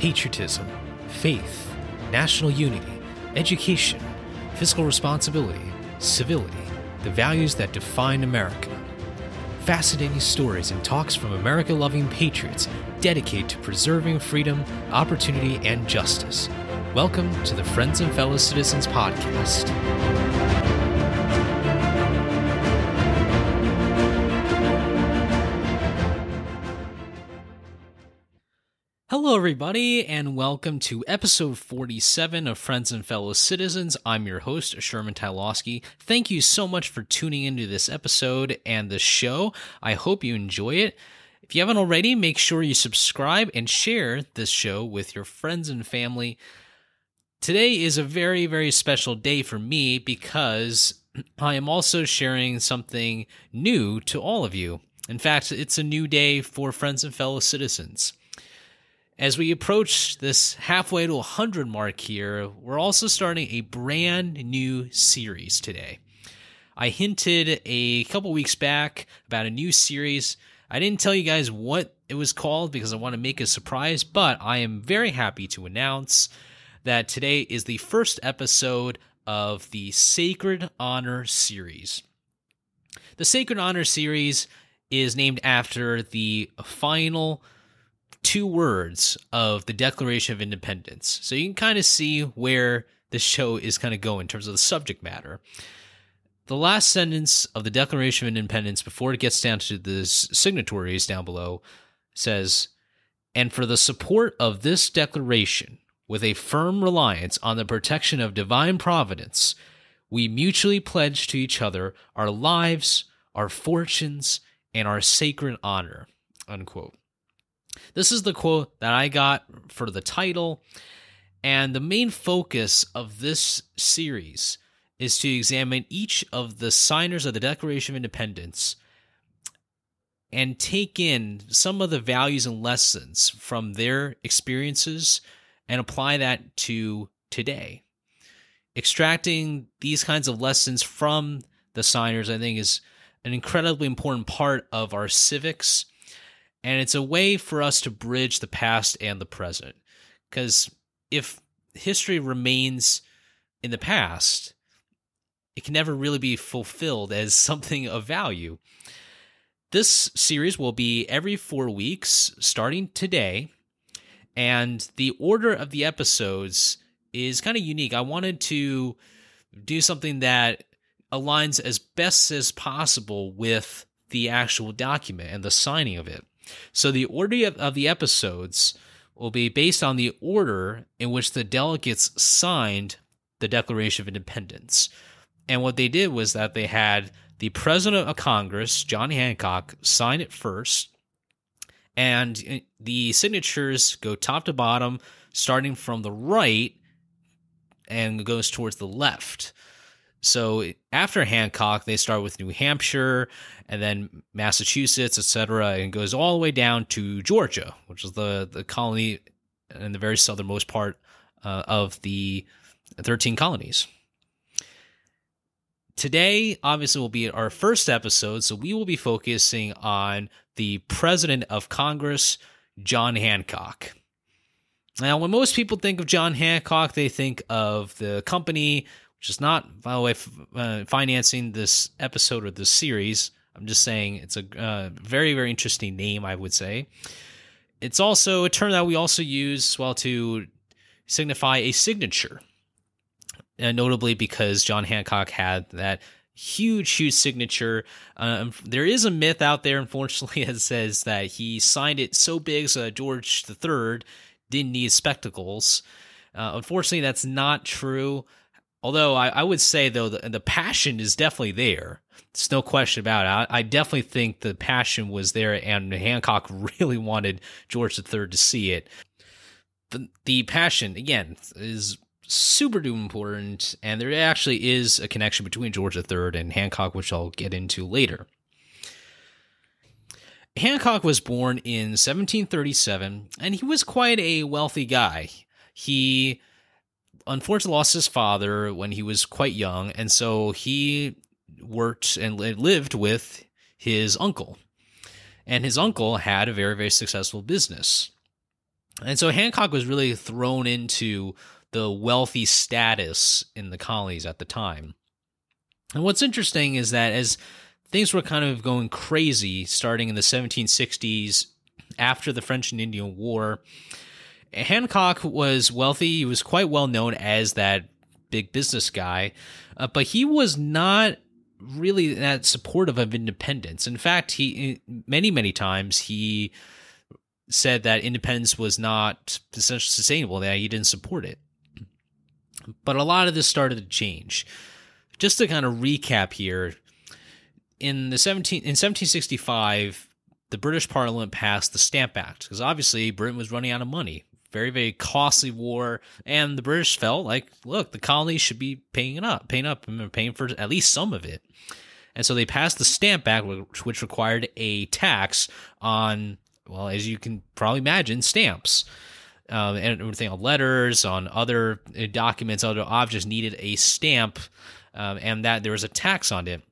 patriotism, faith, national unity, education, fiscal responsibility, civility, the values that define America. Fascinating stories and talks from America-loving patriots dedicated to preserving freedom, opportunity, and justice. Welcome to the Friends and Fellow Citizens podcast. Hello, everybody, and welcome to episode 47 of Friends and Fellow Citizens. I'm your host, Sherman Tylowski. Thank you so much for tuning into this episode and the show. I hope you enjoy it. If you haven't already, make sure you subscribe and share this show with your friends and family. Today is a very, very special day for me because I am also sharing something new to all of you. In fact, it's a new day for Friends and Fellow Citizens. As we approach this halfway to 100 mark here, we're also starting a brand new series today. I hinted a couple weeks back about a new series. I didn't tell you guys what it was called because I want to make a surprise, but I am very happy to announce that today is the first episode of the Sacred Honor series. The Sacred Honor series is named after the final two words of the Declaration of Independence. So you can kind of see where the show is kind of going in terms of the subject matter. The last sentence of the Declaration of Independence, before it gets down to the signatories down below, says, "And for the support of this declaration, with a firm reliance on the protection of divine providence, we mutually pledge to each other our lives, our fortunes, and our sacred honor." Unquote. This is the quote that I got for the title, and the main focus of this series is to examine each of the signers of the Declaration of Independence and take in some of the values and lessons from their experiences and apply that to today. Extracting these kinds of lessons from the signers, I think, is an incredibly important part of our civics. And it's a way for us to bridge the past and the present. Because if history remains in the past, it can never really be fulfilled as something of value. This series will be every 4 weeks, starting today. And the order of the episodes is kind of unique. I wanted to do something that aligns as best as possible with the actual document and the signing of it. So the order of the episodes will be based on the order in which the delegates signed the Declaration of Independence. And what they did was that they had the President of Congress, John Hancock, sign it first, and the signatures go top to bottom, starting from the right and goes towards the left. So after Hancock, they start with New Hampshire and then Massachusetts, etc., and goes all the way down to Georgia, which is the colony in the very southernmost part of the 13 colonies. Today, obviously, will be our first episode, so we will be focusing on the President of Congress, John Hancock. Now, when most people think of John Hancock, they think of the company, which is not, by the way, financing this episode or this series. I'm just saying it's a very, very interesting name, I would say. It's also a term that we also use, well, to signify a signature. And notably because John Hancock had that huge, huge signature. There is a myth out there, unfortunately, that says that he signed it so big so that George III didn't need spectacles. Unfortunately, that's not true. Although I would say, though, the passion is definitely there. There's no question about it. I definitely think the passion was there, and Hancock really wanted George III to see it. But the passion, again, is super duper important, and there actually is a connection between George III and Hancock, which I'll get into later. Hancock was born in 1737, and he was quite a wealthy guy. He unfortunately lost his father when he was quite young, and so he worked and lived with his uncle. And his uncle had a very, very successful business. And so Hancock was really thrown into the wealthy status in the colonies at the time. And what's interesting is that as things were kind of going crazy starting in the 1760s after the French and Indian War, Hancock was wealthy. He was quite well known as that big business guy, but he was not really that supportive of independence. In fact, he many times he said that independence was not essentially sustainable, that he didn't support it. But a lot of this started to change. Just to kind of recap here, in 1765, the British Parliament passed the Stamp Act, because obviously Britain was running out of money. Very, very costly war, and the British felt like, look, the colonies should be paying for at least some of it. And so they passed the Stamp Act, which required a tax on, well, as you can probably imagine, stamps. And everything on letters, on other documents, other objects needed a stamp, and that there was a tax on it.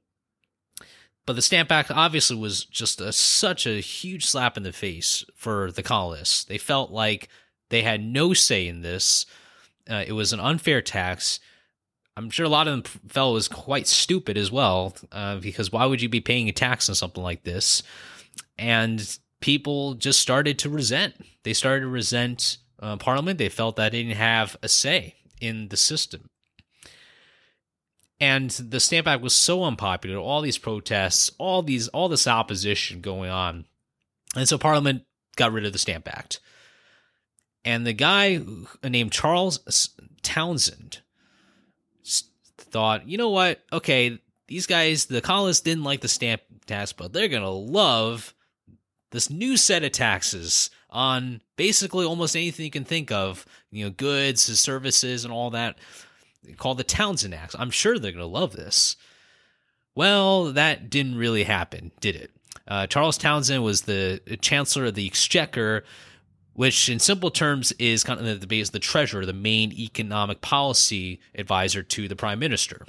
But the Stamp Act obviously was just such a huge slap in the face for the colonists. They felt like they had no say in this. It was an unfair tax. I'm sure a lot of them felt it was quite stupid as well, because why would you be paying a tax on something like this? And people just started to resent. They started to resent Parliament. They felt that they didn't have a say in the system. And the Stamp Act was so unpopular, all these protests, all this opposition going on. And so Parliament got rid of the Stamp Act. And the guy named Charles Townshend thought, you know what? Okay, these guys, the colonists didn't like the stamp tax, but they're going to love this new set of taxes on basically almost anything you can think of, goods, services, and all that, called the Townshend Act. I'm sure they're going to love this. Well, that didn't really happen, did it? Charles Townshend was the Chancellor of the Exchequer, which in simple terms is kind of the treasurer, the main economic policy advisor to the prime minister.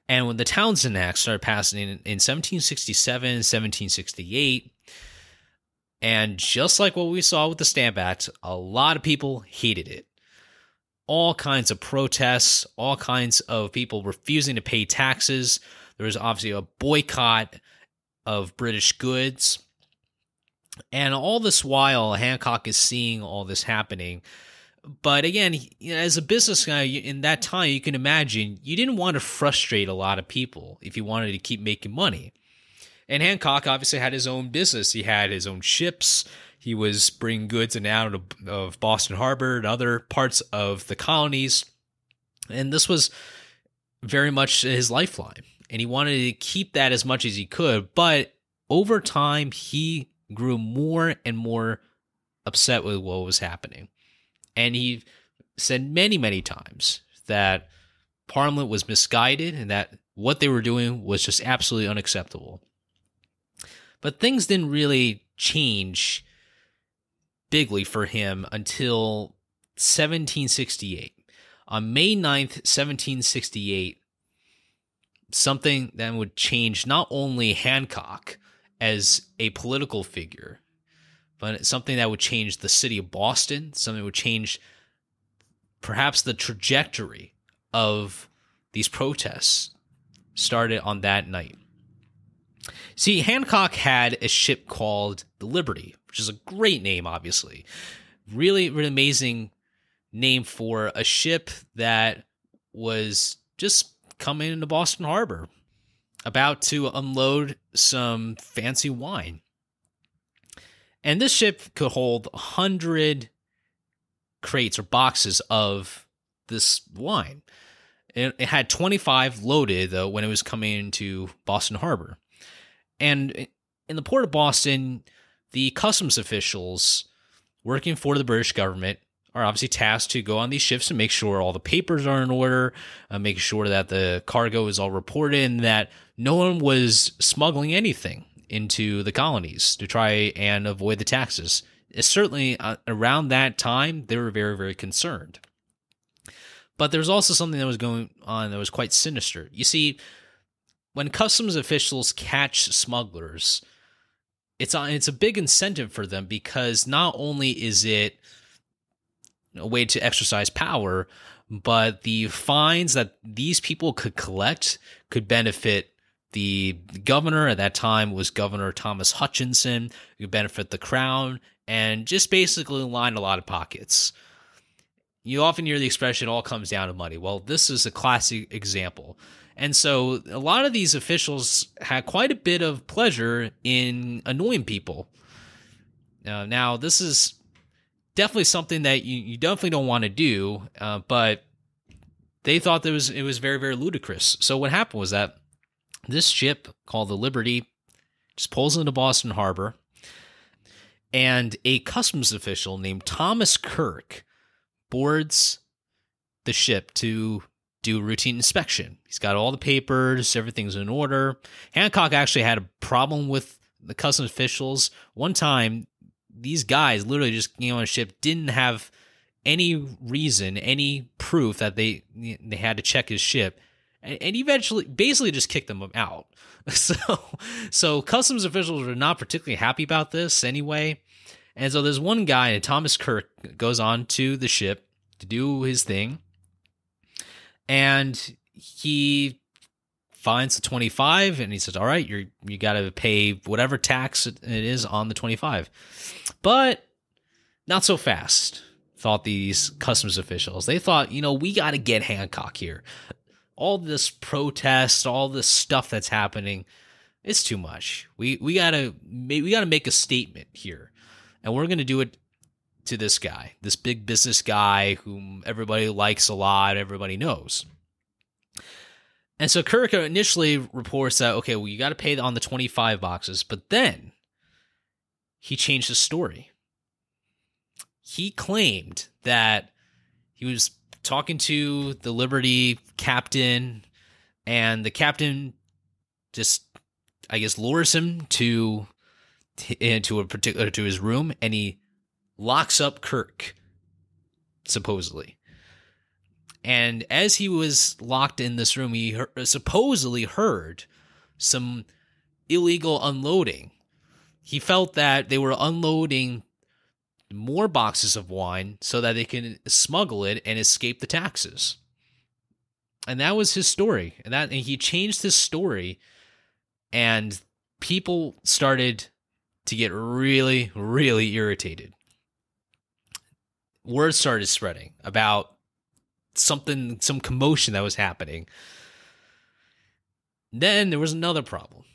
And when the Townshend Act started passing in 1767, 1768, and just like what we saw with the Stamp Act, a lot of people hated it. All kinds of protests, all kinds of people refusing to pay taxes. There was obviously a boycott of British goods. And all this while, Hancock is seeing all this happening. But again, as a business guy in that time, you can imagine you didn't want to frustrate a lot of people if you wanted to keep making money. And Hancock obviously had his own business. He had his own ships. He was bringing goods in and out of Boston Harbor and other parts of the colonies. And this was very much his lifeline. And he wanted to keep that as much as he could. But over time, he grew more and more upset with what was happening. And he said many times that Parliament was misguided and that what they were doing was just absolutely unacceptable. But things didn't really change bigly for him until 1768. On May 9th, 1768, something that would change not only Hancock as a political figure, but something that would change the city of Boston, something that would change perhaps the trajectory of these protests, started on that night. See, Hancock had a ship called the Liberty, which is a great name, obviously. Really, really amazing name for a ship that was just coming into Boston Harbor, about to unload some fancy wine. And this ship could hold 100 crates or boxes of this wine. It had 25 loaded, though, when it was coming into Boston Harbor. And in the port of Boston, the customs officials working for the British government are obviously tasked to go on these ships and make sure all the papers are in order, making sure that the cargo is all reported, and that no one was smuggling anything into the colonies to try and avoid the taxes. Certainly, around that time, they were very, very concerned. But there was also something that was going on that was quite sinister. You see, when customs officials catch smugglers, it's a big incentive for them, because not only is it a way to exercise power, but the fines that these people could collect could benefit the governor. At that time was Governor Thomas Hutchinson. It could benefit the crown, and just basically line a lot of pockets. You often hear the expression, "all comes down to money." Well, this is a classic example. And so a lot of these officials had quite a bit of pleasure in annoying people. Now, this is definitely something that you definitely don't want to do, but they thought it was very, very ludicrous. So what happened was that this ship called the Liberty just pulls into Boston Harbor, and a customs official named Thomas Kirk boards the ship to do a routine inspection. He's got all the papers, everything's in order. Hancock actually had a problem with the customs officials. One time, these guys literally just came on a ship, didn't have any reason, any proof that they had to check his ship, and eventually basically just kicked them out. So customs officials were not particularly happy about this anyway. And so there's one guy, and Thomas Kirk goes on to the ship to do his thing, and he finds the 25, and he says, "All right, you got to pay whatever tax it is on the 25." But not so fast, thought these customs officials. They thought, we got to get Hancock here. All this protest, all this stuff that's happening, it's too much. We got to make a statement here, and we're going to do it to this guy, this big business guy whom everybody likes a lot, everybody knows. And so Kirk initially reports that, okay, well, you got to pay on the 25 boxes, but then he changed his story. He claimed that he was talking to the Liberty captain, and the captain just, I guess, lures him to his room, and he locks up Kirk, supposedly. And as he was locked in this room, he supposedly heard some illegal unloading. He felt that they were unloading more boxes of wine so that they can smuggle it and escape the taxes. And that was his story. And he changed his story, and people started to get really, really irritated. Word started spreading about some commotion that was happening. Then there was another problem.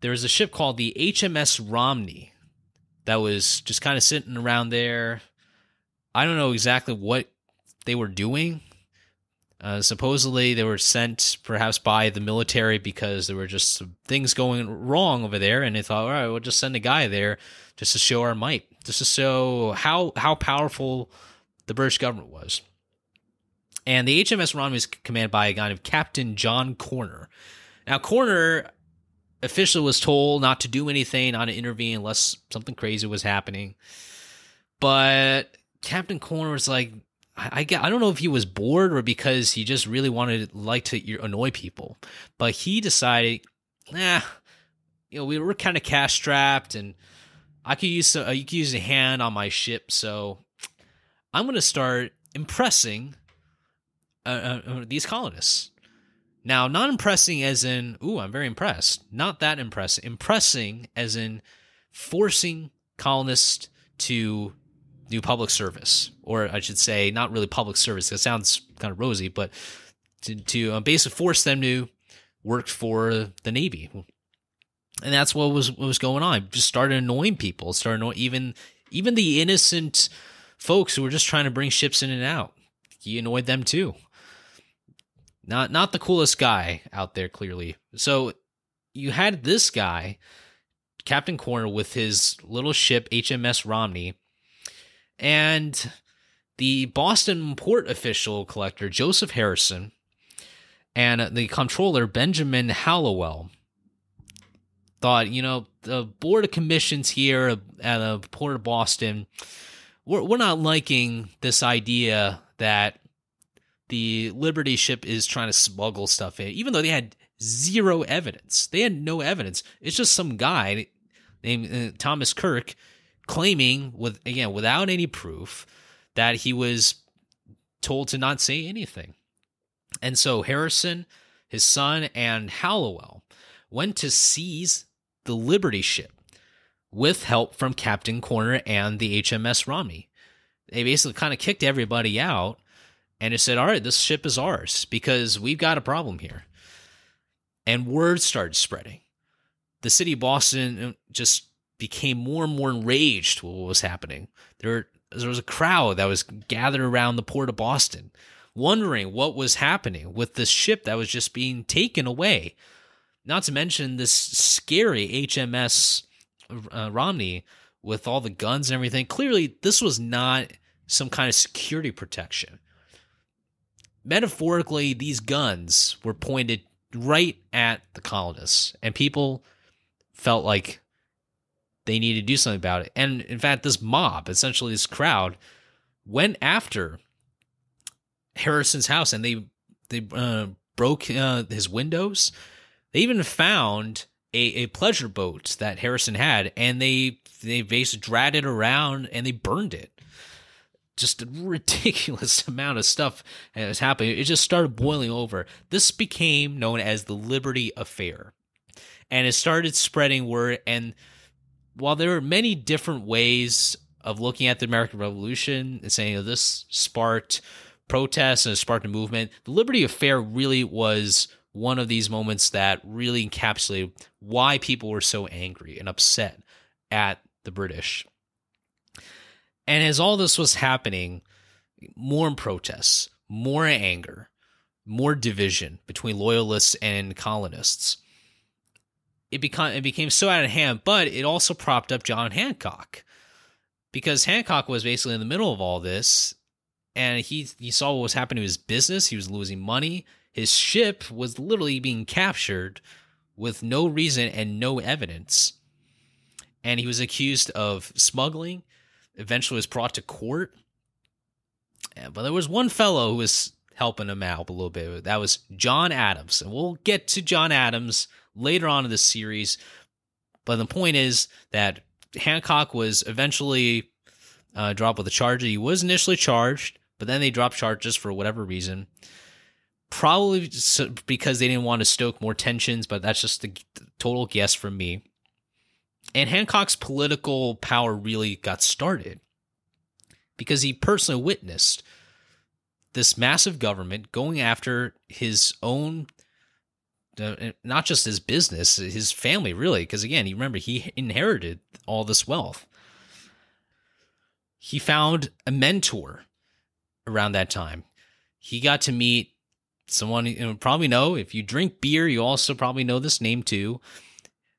There was a ship called the HMS Romney that was just kind of sitting around there. I don't know exactly what they were doing. Supposedly they were sent perhaps by the military because there were just some things going wrong over there, and they thought, all right, we'll just send a guy there just to show our might, just to show how powerful the British government was. And the HMS Romney was commanded by a guy named Captain John Corner. Now, Corner officially was told not to do anything, not to intervene unless something crazy was happening. But Captain Corner was like, I don't know if he was bored or because he just really liked to annoy people. But he decided, we were kind of cash strapped, and I could use a hand on my ship, so I'm going to start impressing these colonists. Now, not impressing as in, ooh, I'm very impressed. Not that impressive. Impressing as in forcing colonists to do public service. Or I should say, not really public service. That sounds kind of rosy, but to basically force them to work for the Navy. And that's what was going on. Just started annoying people. Even the innocent folks who were just trying to bring ships in and out. He annoyed them too. Not the coolest guy out there, clearly. So you had this guy, Captain Corner, with his little ship, HMS Romney, and the Boston port official collector, Joseph Harrison, and the comptroller, Benjamin Hallowell, thought, the Board of Commissions here at the Port of Boston, we're not liking this idea that the Liberty ship is trying to smuggle stuff in, even though they had zero evidence. They had no evidence. It's just some guy named Thomas Kirk, claiming without any proof that he was told to not say anything. And so Harrison, his son, and Hallowell went to seize the Liberty ship with help from Captain Corner and the HMS Romney. They basically kind of kicked everybody out and it said, all right, this ship is ours because we've got a problem here. And word started spreading. The city of Boston just became more and more enraged with what was happening. There was a crowd that was gathered around the port of Boston, wondering what was happening with this ship that was just being taken away. Not to mention this scary HMS Romney with all the guns and everything. Clearly, this was not some kind of security protection. Metaphorically, these guns were pointed right at the colonists, and people felt like they needed to do something about it. And in fact, this mob, essentially this crowd, went after Harrison's house, and they broke his windows. They even found a pleasure boat that Harrison had, and they basically dragged it around and they burned it. Just a ridiculous amount of stuff was happening. It just started boiling over. This became known as the Liberty Affair, and it started spreading word. And while there were many different ways of looking at the American Revolution and saying, this sparked protests and it sparked a movement, the Liberty Affair really was one of these moments that really encapsulated why people were so angry and upset at the British. And as all this was happening, more protests, more anger, more division between loyalists and colonists. It became so out of hand, but it also propped up John Hancock, because Hancock was basically in the middle of all this, and he saw what was happening to his business. He was losing money. His ship was literally being captured with no reason and no evidence. And he was accused of smuggling, eventually was brought to court. But there was one fellow who was helping him out a little bit. That was John Adams. And we'll get to John Adams later on in the series. But the point is that Hancock was eventually dropped with a charge. He was initially charged, but then they dropped charges for whatever reason. Probably because they didn't want to stoke more tensions, but that's just a total guess from me. And Hancock's political power really got started because he personally witnessed this massive government going after his own, not just his business, his family, really. Because again, you remember, he inherited all this wealth. He found a mentor around that time. He got to meet someone you probably know. If you drink beer, you also probably know this name too.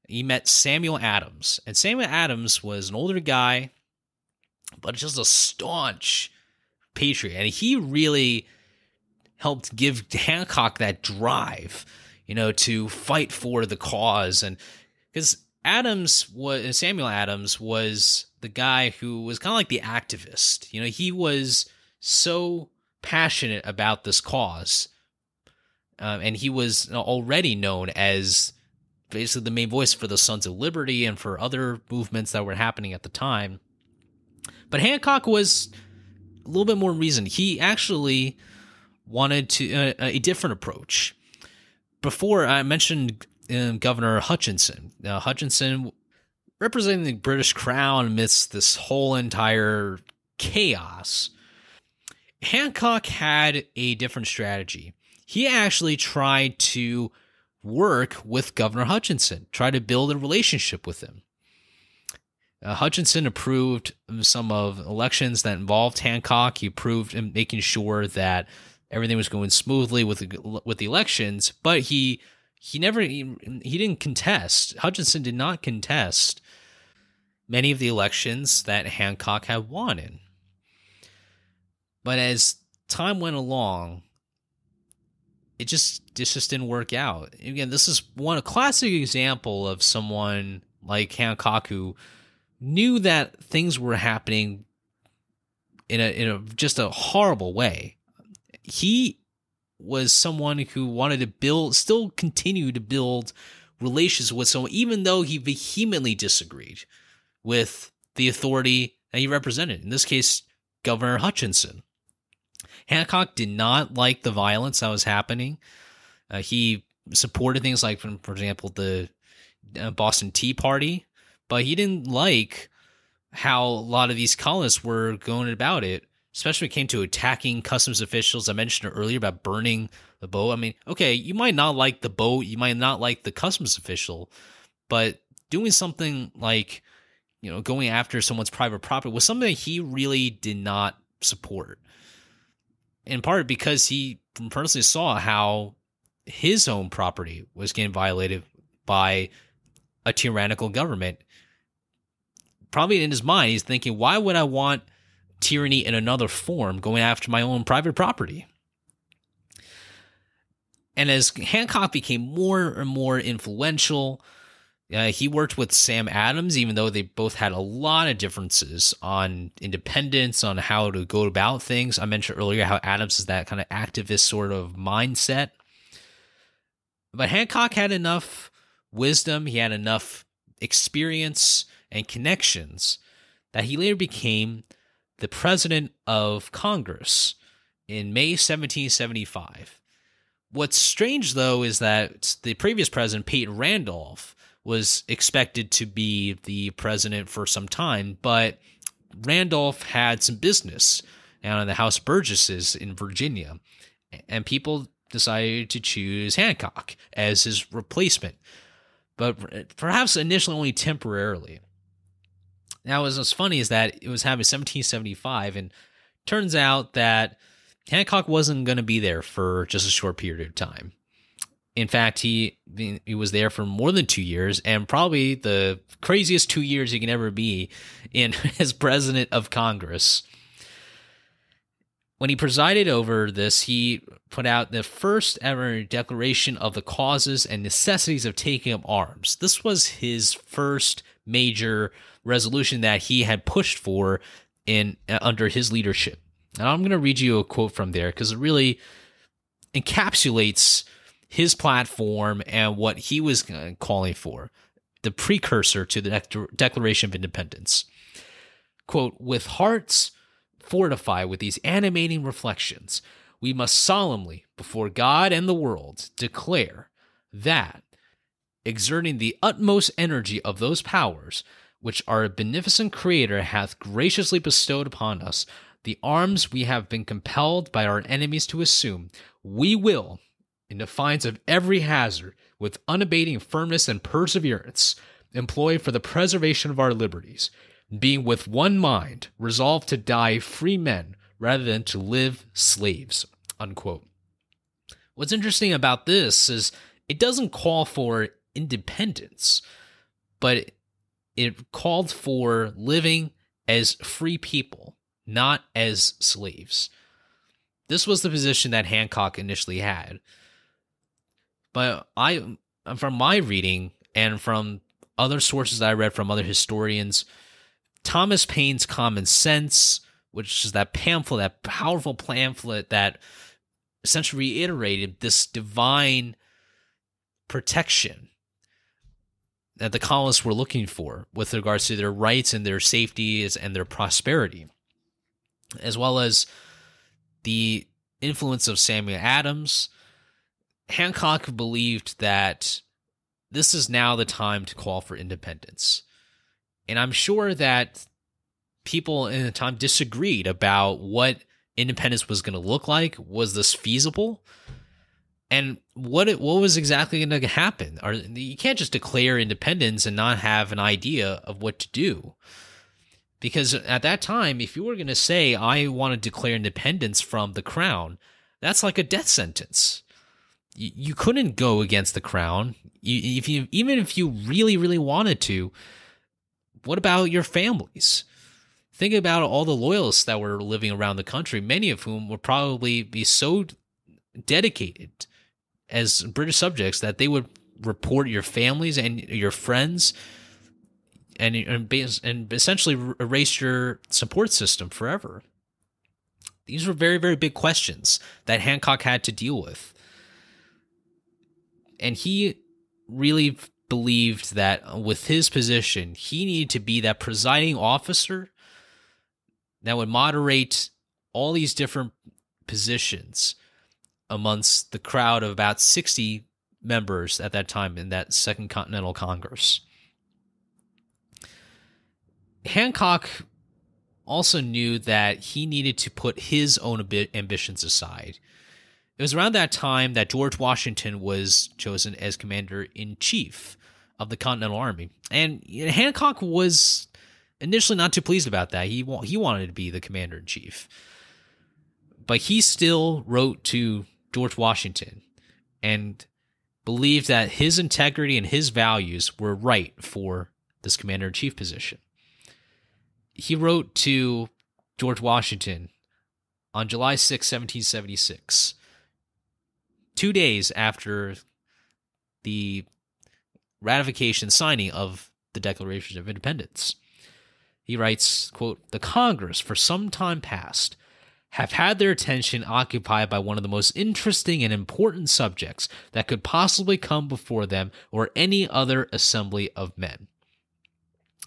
He met Samuel Adams. And Samuel Adams was an older guy, but just a staunch patriot. And he really helped give Hancock that drive, to fight for the cause. And because Samuel Adams was the guy who was kind of like the activist. He was so passionate about this cause. And he was already known as basically the main voice for the Sons of Liberty and for other movements that were happening at the time. But Hancock was a little bit more reasoned. He actually wanted a different approach. Before, I mentioned Governor Hutchinson. Now, Hutchinson, representing the British Crown amidst this whole entire chaos, Hancock had a different strategy. He actually tried to work with Governor Hutchinson, try to build a relationship with him. Hutchinson approved some of elections that involved Hancock. He approved in making sure that everything was going smoothly with the elections, but he didn't contest. Hutchinson did not contest many of the elections that Hancock had won in. But as time went along, it just didn't work out. Again, this is a classic example of someone like Hancock who knew that things were happening in a just a horrible way. He was someone who wanted to still continue to build relations with someone, even though he vehemently disagreed with the authority that he represented. In this case, Governor Hutchinson. Hancock did not like the violence that was happening. He supported things like, for example, the Boston Tea Party, but he didn't like how a lot of these colonists were going about it, especially when it came to attacking customs officials. I mentioned earlier about burning the boat. I mean, okay, you might not like the boat, you might not like the customs official, but doing something like, going after someone's private property was something that he really did not support. In part because he personally saw how his own property was getting violated by a tyrannical government. Probably in his mind, he's thinking, why would I want tyranny in another form going after my own private property? And as Hancock became more and more influential, he worked with Sam Adams, even though they both had a lot of differences on independence, on how to go about things. I mentioned earlier how Adams is that kind of activist sort of mindset. But Hancock had enough wisdom, he had enough experience and connections that he later became the president of Congress in May 1775. What's strange, though, is that the previous president, Peyton Randolph, was expected to be the president for some time, but Randolph had some business down in the House of Burgesses in Virginia, and people decided to choose Hancock as his replacement, but perhaps initially only temporarily. Now, what's funny is that it was happening in 1775, and turns out that Hancock wasn't going to be there for just a short period of time. In fact, he was there for more than 2 years, and probably the craziest 2 years he can ever be in as president of Congress. When he presided over this, he put out the first ever declaration of the causes and necessities of taking up arms. This was his first major resolution that he had pushed for under his leadership. And I'm going to read you a quote from there because it really encapsulates his platform and what he was calling for, the precursor to the Declaration of Independence. Quote, "With hearts fortified with these animating reflections, we must solemnly, before God and the world, declare that, exerting the utmost energy of those powers which our beneficent Creator hath graciously bestowed upon us, the arms we have been compelled by our enemies to assume, we will, in defiance of every hazard, with unabating firmness and perseverance, employ for the preservation of our liberties, being with one mind resolved to die free men rather than to live slaves." Unquote. What's interesting about this is it doesn't call for independence, but it called for living as free people, not as slaves. This was the position that Hancock initially had. But from my reading and from other sources that I read from other historians, Thomas Paine's Common Sense, which is that pamphlet, that powerful pamphlet that essentially reiterated this divine protection that the colonists were looking for with regards to their rights and their safety and their prosperity, as well as the influence of Samuel Adams. Hancock believed that this is now the time to call for independence. And I'm sure that people in the time disagreed about what independence was going to look like. Was this feasible? And what was exactly going to happen? You can't just declare independence and not have an idea of what to do. Because at that time, if you were going to say, I want to declare independence from the crown, that's like a death sentence. You couldn't go against the crown. Even if you really, really wanted to, what about your families? Think about all the loyalists that were living around the country, many of whom would probably be so dedicated as British subjects that they would report your families and your friends and essentially erase your support system forever. These were very, very big questions that Hancock had to deal with. And he really believed that with his position, he needed to be that presiding officer that would moderate all these different positions amongst the crowd of about 60 members at that time in that Second Continental Congress. Hancock also knew that he needed to put his own ambitions aside. It was around that time that George Washington was chosen as commander-in-chief of the Continental Army. And Hancock was initially not too pleased about that. He wanted to be the commander-in-chief. But he still wrote to George Washington and believed that his integrity and his values were right for this commander-in-chief position. He wrote to George Washington on July 6, 1776, 2 days after the ratification signing of the Declaration of Independence. He writes, quote, "The Congress, for some time past, have had their attention occupied by one of the most interesting and important subjects that could possibly come before them or any other assembly of men.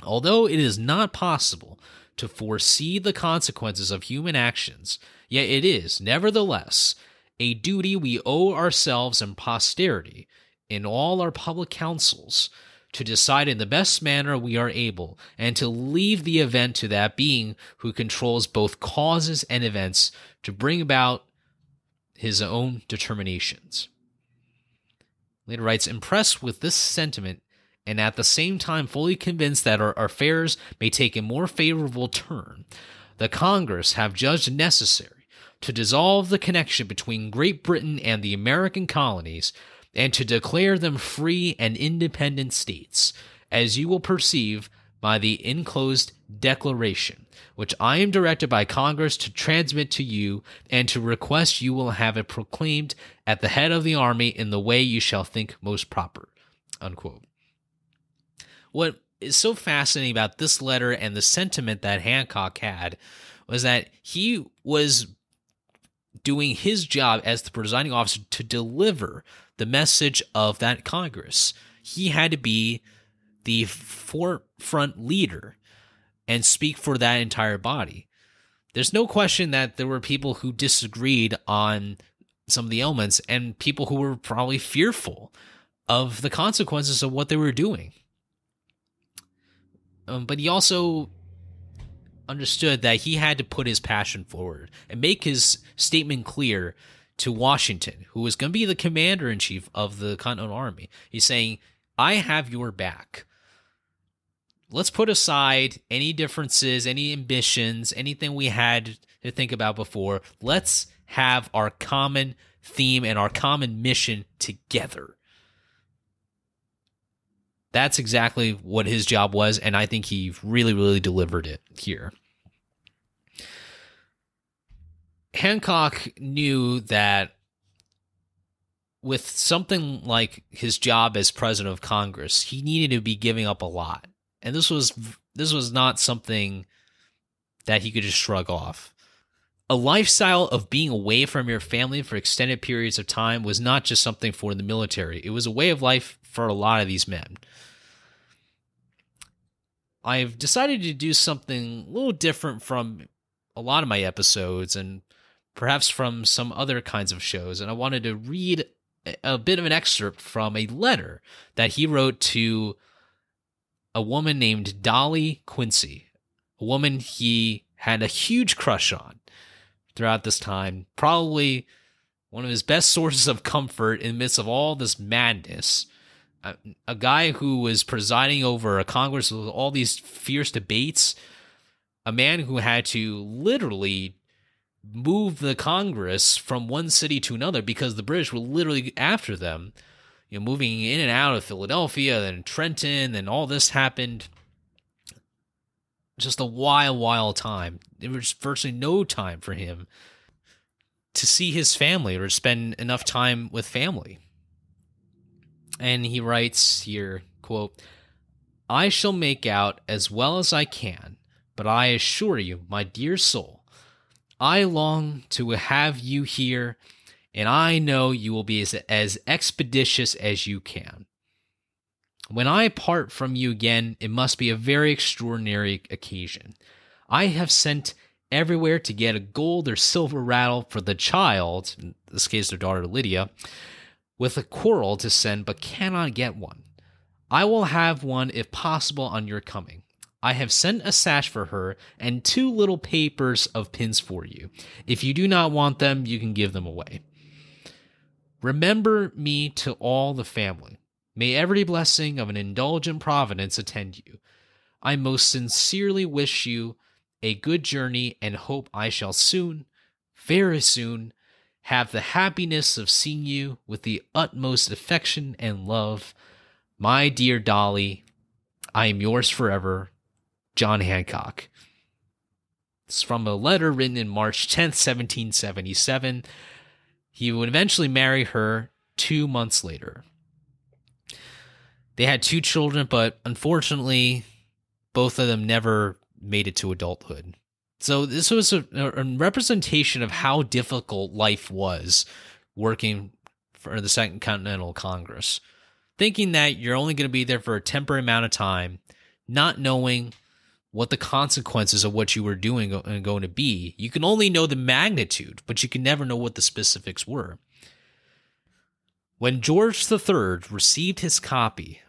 Although it is not possible to foresee the consequences of human actions, yet it is, nevertheless, a duty we owe ourselves and posterity in all our public councils to decide in the best manner we are able, and to leave the event to that being who controls both causes and events to bring about his own determinations." Later writes, "Impressed with this sentiment, and at the same time fully convinced that our affairs may take a more favorable turn, the Congress have judged necessary to dissolve the connection between Great Britain and the American colonies, and to declare them free and independent states, as you will perceive by the enclosed declaration, which I am directed by Congress to transmit to you, and to request you will have it proclaimed at the head of the army in the way you shall think most proper." Unquote. What is so fascinating about this letter and the sentiment that Hancock had was that he was doing his job as the presiding officer to deliver the message of that Congress. He had to be the forefront leader and speak for that entire body. There's no question that there were people who disagreed on some of the elements and people who were probably fearful of the consequences of what they were doing. But he also understood that he had to put his passion forward and make his statement clear to Washington, who was going to be the commander-in-chief of the Continental Army. He's saying, I have your back. Let's put aside any differences, any ambitions, anything we had to think about before. Let's have our common theme and our common mission together. That's exactly what his job was, and I think he really, really delivered it here. Hancock knew that with something like his job as president of Congress, he needed to be giving up a lot. And this was not something that he could just shrug off. A lifestyle of being away from your family for extended periods of time was not just something for the military. It was a way of life for a lot of these men. I've decided to do something a little different from a lot of my episodes and perhaps from some other kinds of shows. And I wanted to read a bit of an excerpt from a letter that he wrote to a woman named Dolly Quincy, a woman he had a huge crush on throughout this time, probably one of his best sources of comfort in the midst of all this madness. A guy who was presiding over a Congress with all these fierce debates, a man who had to literally move the Congress from one city to another because the British were literally after them, moving in and out of Philadelphia and Trenton, and all this happened. Just a wild time. There was virtually no time for him to see his family or spend enough time with family. And he writes here, quote, "I shall make out as well as I can, but I assure you, my dear soul, I long to have you here, and I know you will be as expeditious as you can." When I part from you again, it must be a very extraordinary occasion. I have sent everywhere to get a gold or silver rattle for the child, in this case their daughter Lydia, with a coral to send, but cannot get one. I will have one if possible on your coming. I have sent a sash for her and 2 little papers of pins for you. If you do not want them, you can give them away. Remember me to all the family. May every blessing of an indulgent providence attend you. I most sincerely wish you a good journey and hope I shall soon, very soon, have the happiness of seeing you with the utmost affection and love. My dear Dolly, I am yours forever, John Hancock. It's from a letter written in March 10th, 1777. He would eventually marry her 2 months later. They had 2 children, but unfortunately, both of them never made it to adulthood. So this was a representation of how difficult life was working for the Second Continental Congress. Thinking that you're only going to be there for a temporary amount of time, not knowing what the consequences of what you were doing are going to be. You can only know the magnitude, but you can never know what the specifics were. When George III received his copy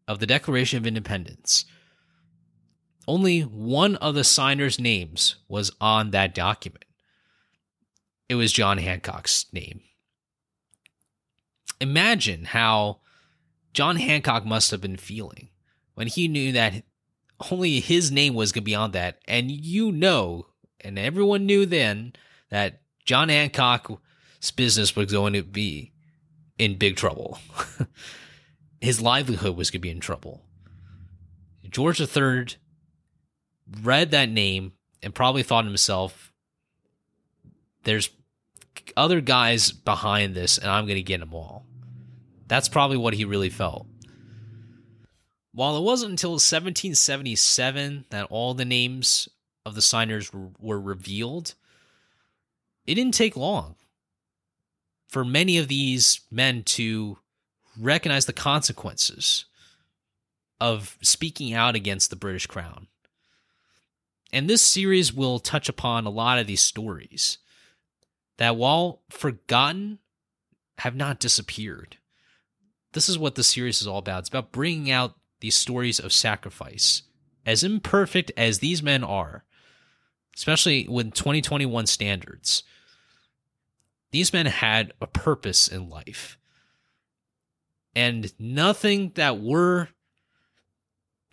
of the Declaration of Independence, only one of the signers' names was on that document. It was John Hancock's name. Imagine how John Hancock must have been feeling when he knew that only his name was going to be on that. And and everyone knew then, that John Hancock's business was going to be in big trouble. His livelihood was going to be in trouble. George III read that name and probably thought to himself, there's other guys behind this and I'm going to get them all. That's probably what he really felt. While it wasn't until 1777 that all the names of the signers were revealed, it didn't take long for many of these men to recognize the consequences of speaking out against the British Crown. And this series will touch upon a lot of these stories that, while forgotten, have not disappeared. This is what the series is all about. It's about bringing out these stories of sacrifice. As imperfect as these men are, especially with 2021 standards, these men had a purpose in life. And nothing that we're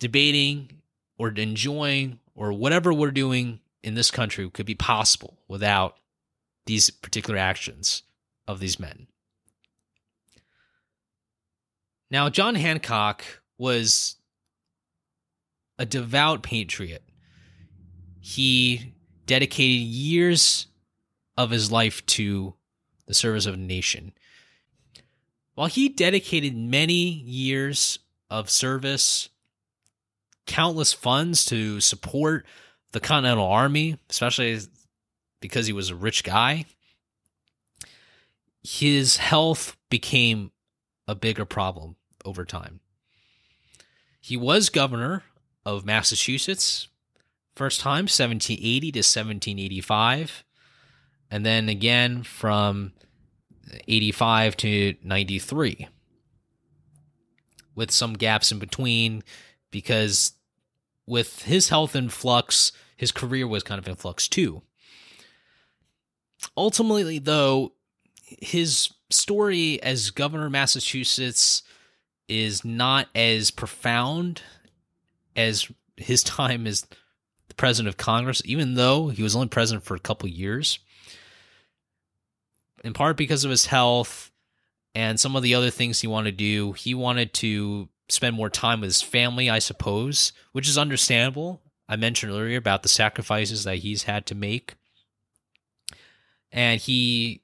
debating or enjoying or whatever we're doing in this country could be possible without these particular actions of these men. Now, John Hancock was a devout patriot. He dedicated years of his life to the service of the nation. While he dedicated many years of service, countless funds to support the Continental Army, especially because he was a rich guy, his health became a bigger problem over time. He was governor of Massachusetts, first time 1780 to 1785, and then again from 85 to 93, with some gaps in between, because with his health in flux, his career was kind of in flux too. Ultimately, though, his story as governor of Massachusetts is not as profound as his time as the president of Congress, even though he was only president for a couple years, in part because of his health and some of the other things he wanted to do. He wanted to spend more time with his family, I suppose, which is understandable. I mentioned earlier about the sacrifices that he's had to make. And he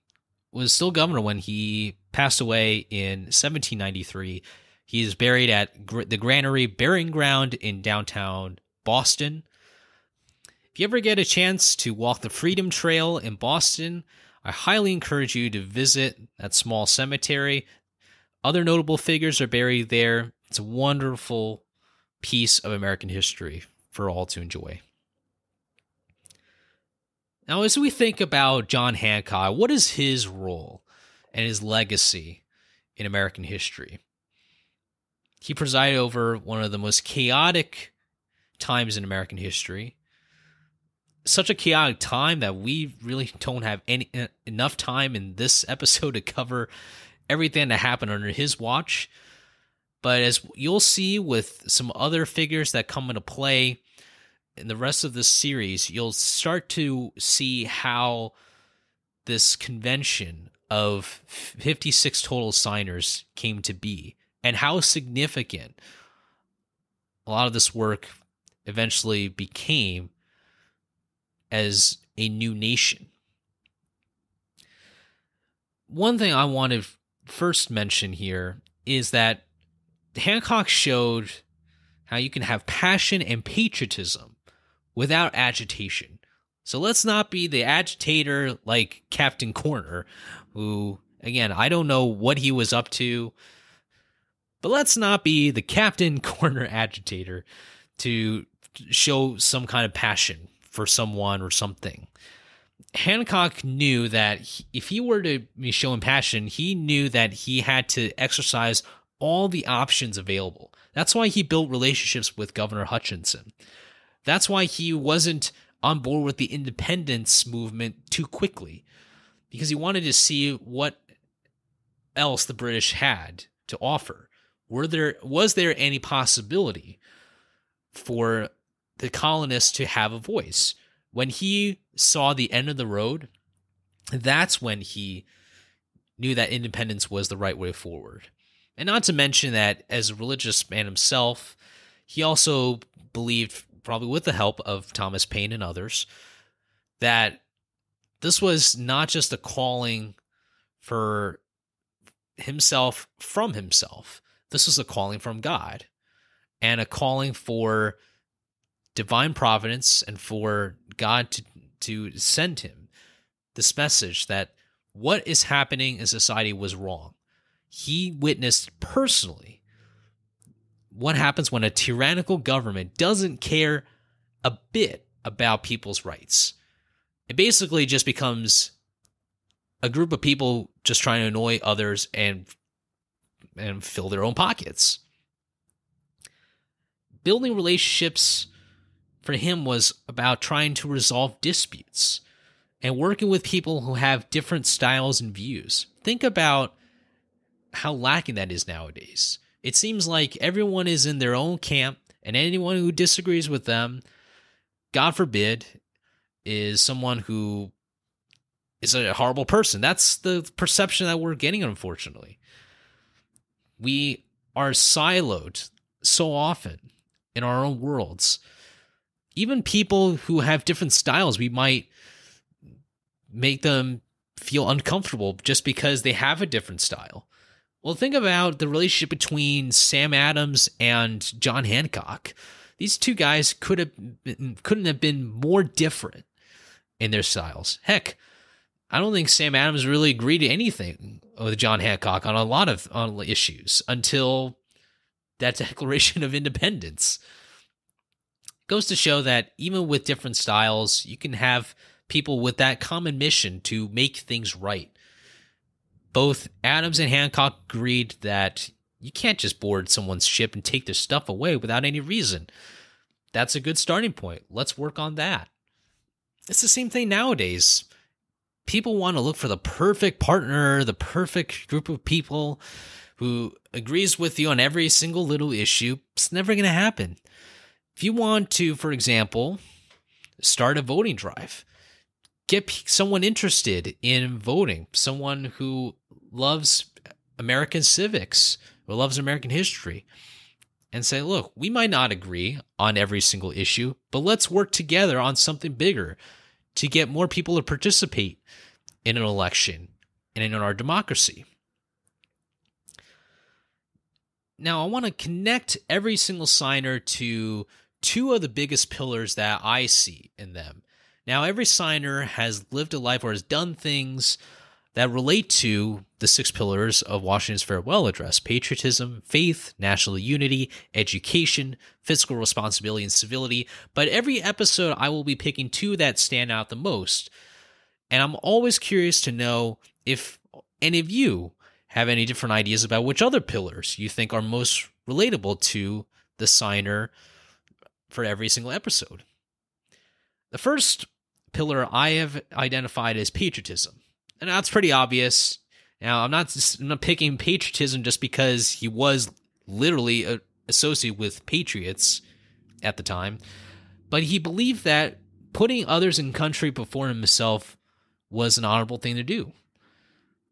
was still governor when he passed away in 1793. He is buried at the Granary Burying Ground in downtown Boston. If you ever get a chance to walk the Freedom Trail in Boston, I highly encourage you to visit that small cemetery. Other notable figures are buried there. It's a wonderful piece of American history for all to enjoy. Now, as we think about John Hancock, what is his role and his legacy in American history? He presided over one of the most chaotic times in American history. Such a chaotic time that we really don't have enough time in this episode to cover everything that happened under his watch. But as you'll see with some other figures that come into play in the rest of this series, you'll start to see how this convention of 56 total signers came to be and how significant a lot of this work eventually became as a new nation. One thing I want to first mention here is that Hancock showed how you can have passion and patriotism without agitation. So let's not be the agitator like Captain Corner, who, again, I don't know what he was up to, but let's not be the Captain Corner agitator to show some kind of passion for someone or something. Hancock knew that if he were to be showing passion, he knew that he had to exercise all the options available. That's why he built relationships with Governor Hutchinson. That's why he wasn't on board with the independence movement too quickly, because he wanted to see what else the British had to offer. Was there any possibility for the colonists to have a voice? When he saw the end of the road, that's when he knew that independence was the right way forward. And not to mention that as a religious man himself, he also believed, probably with the help of Thomas Paine and others, that this was not just a calling for himself from himself. This was a calling from God, and a calling for divine providence and for God to send him this message that what is happening in society was wrong. He witnessed personally what happens when a tyrannical government doesn't care a bit about people's rights. It basically just becomes a group of people just trying to annoy others and fill their own pockets. Building relationships for him was about trying to resolve disputes and working with people who have different styles and views. Think about how lacking that is nowadays. It seems like everyone is in their own camp, and anyone who disagrees with them, God forbid, is someone who is a horrible person. That's the perception that we're getting, unfortunately. We are siloed so often in our own worlds. Even people who have different styles, we might make them feel uncomfortable just because they have a different style. Well, think about the relationship between Sam Adams and John Hancock. These two guys couldn't have been more different in their styles. Heck, I don't think Sam Adams really agreed to anything with John Hancock on a lot of issues until that Declaration of Independence. It goes to show that even with different styles, you can have people with that common mission to make things right. Both Adams and Hancock agreed that you can't just board someone's ship and take their stuff away without any reason. That's a good starting point. Let's work on that. It's the same thing nowadays. People want to look for the perfect partner, the perfect group of people who agrees with you on every single little issue. It's never going to happen. If you want to, for example, start a voting drive, get someone interested in voting, someone who loves American civics or loves American history, and say, look, we might not agree on every single issue, but let's work together on something bigger to get more people to participate in an election and in our democracy. Now, I want to connect every single signer to two of the biggest pillars that I see in them. Now, every signer has lived a life or has done things that relate to the 6 pillars of Washington's farewell address: patriotism, faith, national unity, education, fiscal responsibility, and civility. But every episode, I will be picking 2 that stand out the most. And I'm always curious to know if any of you have any different ideas about which other pillars you think are most relatable to the signer for every single episode. The first pillar I have identified as patriotism. And that's pretty obvious. Now, I'm not picking patriotism just because he was literally associated with patriots at the time, but he believed that putting others in country before himself was an honorable thing to do.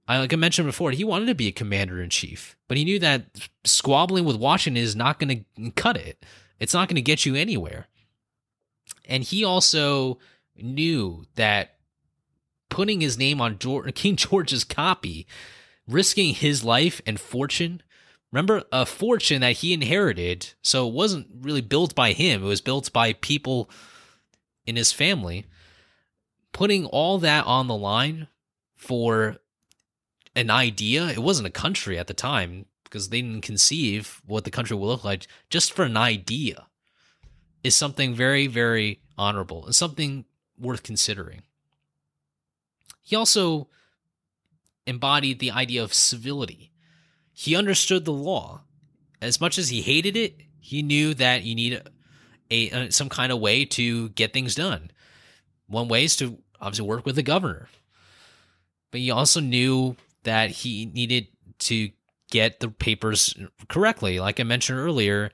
Like I mentioned before, he wanted to be a commander-in-chief, but he knew that squabbling with Washington is not going to cut it. It's not going to get you anywhere. And he also knew that putting his name on King George's copy, risking his life and fortune. Remember, a fortune that he inherited, so it wasn't really built by him. It was built by people in his family. Putting all that on the line for an idea, it wasn't a country at the time because they didn't conceive what the country would look like, just for an idea, is something very, very honorable and something worth considering. He also embodied the idea of civility. He understood the law. As much as he hated it, he knew that you need some kind of way to get things done. One way is to obviously work with the governor. But he also knew that he needed to get the papers correctly. Like I mentioned earlier,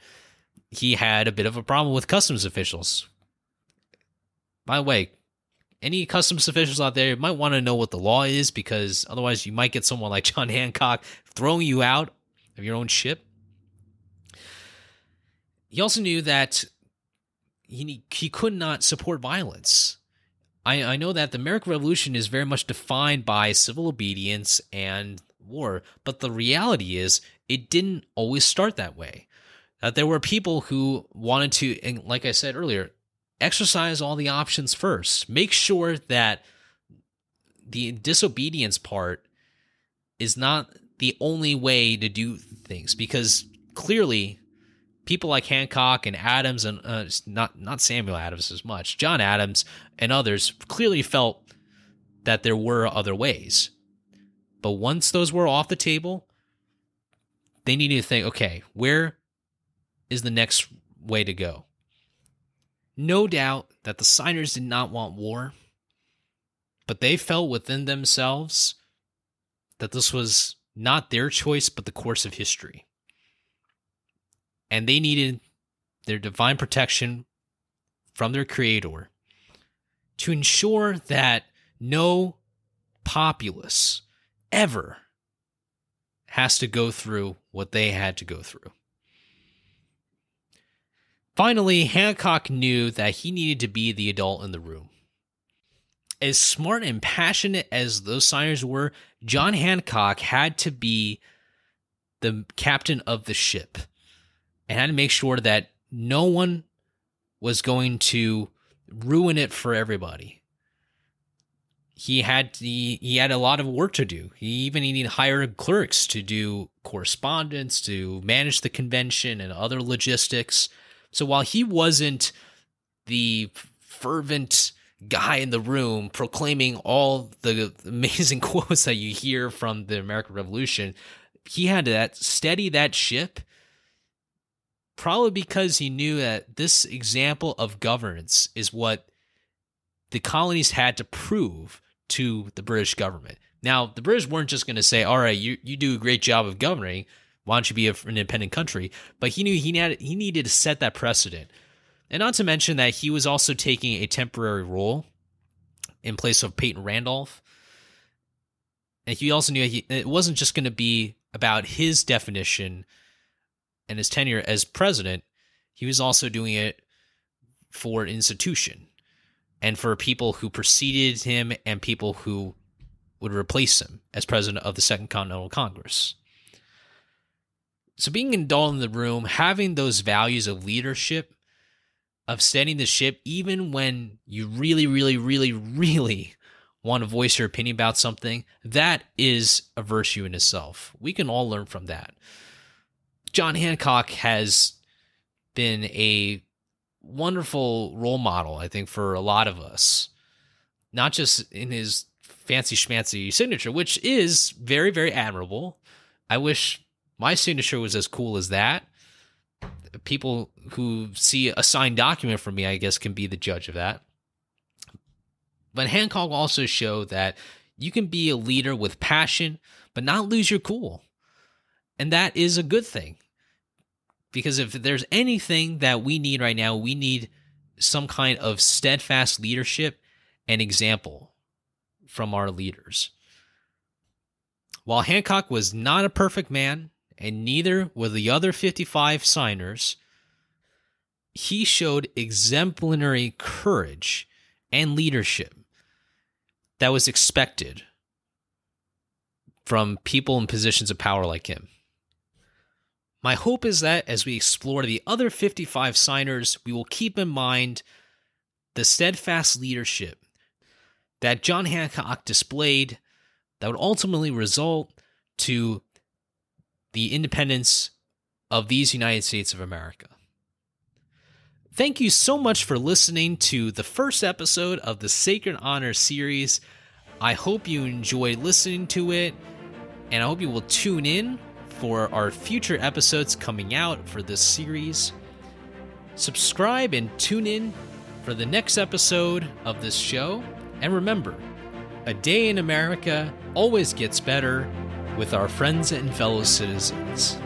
he had a bit of a problem with customs officials. By the way, any customs officials out there might want to know what the law is, because otherwise you might get someone like John Hancock throwing you out of your own ship. He also knew that he could not support violence. I know that the American Revolution is very much defined by civil obedience and war, but the reality is it didn't always start that way. That there were people who wanted to, and like I said earlier, exercise all the options first. Make sure that the disobedience part is not the only way to do things, because clearly people like Hancock and Adams, and not Samuel Adams as much, John Adams and others clearly felt that there were other ways. But once those were off the table, they needed to think, okay, where is the next way to go? No doubt that the signers did not want war, but they felt within themselves that this was not their choice, but the course of history. And they needed their divine protection from their creator to ensure that no populace ever has to go through what they had to go through. Finally, Hancock knew that he needed to be the adult in the room. As smart and passionate as those signers were, John Hancock had to be the captain of the ship and had to make sure that no one was going to ruin it for everybody. He had a lot of work to do. He even needed to hire clerks to do correspondence, to manage the convention and other logistics. So while he wasn't the fervent guy in the room proclaiming all the amazing quotes that you hear from the American Revolution, he had to steady that ship, probably because he knew that this example of governance is what the colonies had to prove to the British government. Now, the British weren't just going to say, all right, you do a great job of governing, why don't you be an independent country? But he knew he needed to set that precedent. And not to mention that he was also taking a temporary role in place of Peyton Randolph. And he also knew it wasn't just going to be about his definition and his tenure as president. He was also doing it for an institution and for people who preceded him and people who would replace him as president of the Second Continental Congress. So being an adult in the room, having those values of leadership, of steadying the ship, even when you really, really, really, really want to voice your opinion about something, that is a virtue in itself. We can all learn from that. John Hancock has been a wonderful role model, I think, for a lot of us. Not just in his fancy schmancy signature, which is very, very admirable. I wish my signature was as cool as that. People who see a signed document from me, I guess, can be the judge of that. But Hancock also showed that you can be a leader with passion, but not lose your cool. And that is a good thing. Because if there's anything that we need right now, we need some kind of steadfast leadership and example from our leaders. While Hancock was not a perfect man, and neither were the other 55 signers, he showed exemplary courage and leadership that was expected from people in positions of power like him. My hope is that as we explore the other 55 signers, we will keep in mind the steadfast leadership that John Hancock displayed that would ultimately result to the independence of these United States of America. Thank you so much for listening to the first episode of the Sacred Honor series. I hope you enjoyed listening to it, and I hope you will tune in for our future episodes coming out for this series. Subscribe and tune in for the next episode of this show. And remember, a day in America always gets better with our friends and fellow citizens.